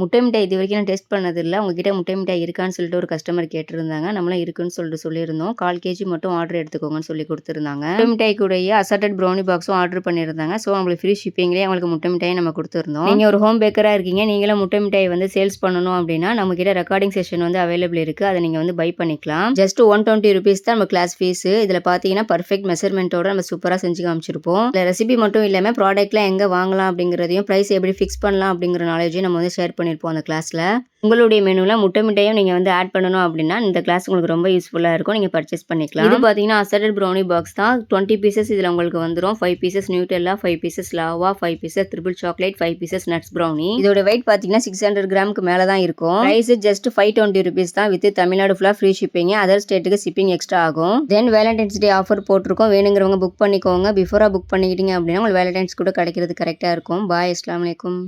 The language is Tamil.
முட்டை மிட்டாய் இது வரைக்கும் நான் டெஸ்ட் பண்ணதில்ல. உங்ககிட்ட முட்டை மிட்டாய் இருக்கான்னு சொல்லிட்டு ஒரு கஸ்டமர் கேட்டிருந்தாங்க. நம்மளும் இருக்குன்னு சொல்லிட்டு சொல்லியிருந்தோம். 1/4 கேஜி மட்டும் ஆர்டர் எடுத்துக்கோங்கன்னு சொல்லி கொடுத்துருந்தாங்க. முட்டை மிட்டாய் கூடயே அசார்டட் ப்ரௌனி பாக்ஸும் ஆர்டர் பண்ணியிருந்தாங்க. ஸோ அவங்களுக்கு ஃப்ரீ ஷிப்பிங்லேயே அவங்களுக்கு முட்டை மிட்டாயை நம்ம கொடுத்துருந்தோம். நீங்கள் ஒரு ஹோம் பேக்கராக இருக்கீங்க, நீங்களும் முட்டை மிட்டாய் வந்து சேல்ஸ் பண்ணணும் அப்படின்னா நம்மகிட்ட ரெக்கார்டிங் செஷன் வந்து அவைலபிள் இருக்குது. அதை நீங்கள் வந்து பை பண்ணிக்கலாம். ஜஸ்ட் 120 rupees தான் நம்ம கிளாஸ் ஃபீஸ். இதில் பார்த்தீங்கன்னா பர்ஃபெக்ட் மெஷர்மெண்ட்டோட நம்ம சூப்பராக செஞ்சு காமிச்சிருப்போம். இல்லை ரெசிபி மட்டும் இல்லாமல் ப்ராடக்ட்லாம் எங்கே வாங்கலாம் அப்படிங்கிறதையும் ப்ரைஸ் எப்படி ஃபிக்ஸ் பண்ணலாம் அப்படிங்கிற நாலேஜையும் நம்ம வந்து ஷேர் பண்ணியிருப்போம் அந்த கிளாஸில். உங்களுடைய மெனுவில் முட்டை மிட்டாயும் நீங்கள் வந்து ஆட் பண்ணணும் அப்படின்னா இந்த கிளாஸ் உங்களுக்கு ரொம்ப யூஸ்ஃபுல்லாக இருக்கும். நீங்கள் பர்ச்சேஸ் பண்ணிக்கலாம். இது பார்த்தீங்கன்னா அசார்டட் ப்ரௌனி பாக்ஸ் தான். 20 பீசஸ் இதில் உங்களுக்கு வந்துடும். 5 pieces நியூட்டெல்லா, 5 pieces lava, 5 pieces triple chocolate, 5 pieces nuts brownie. இதோட வெயிட் பார்த்தீங்கன்னா 600 கிராமுக்கு மேலே தான் இருக்கும். ப்ரைஸ் ஜஸ்ட் 520 rupees தான். வித் தமிழ்நாடு ஃபுல்லாக ஃப்ரீ ஷிப்பிங். அதர் ஸ்டேட்டுக்கு ஷிப்பிங் எக்ஸ்ட்ரா ஆகும். தென் வேலண்டைன்ஸ் டே ஆஃபர் போட்டிருக்கோம். வேணுங்கிறவங்க புக் பண்ணிக்கோங்க. பிஃபோராக புக் பண்ணிக்கிட்டீங்க அப்படின்னா உங்களுக்கு வேலண்டைன்ஸ் கூட கிடைக்கிறது கரெக்டாக இருக்கும். பாய், அஸ்ஸலாமு அலைக்கும்.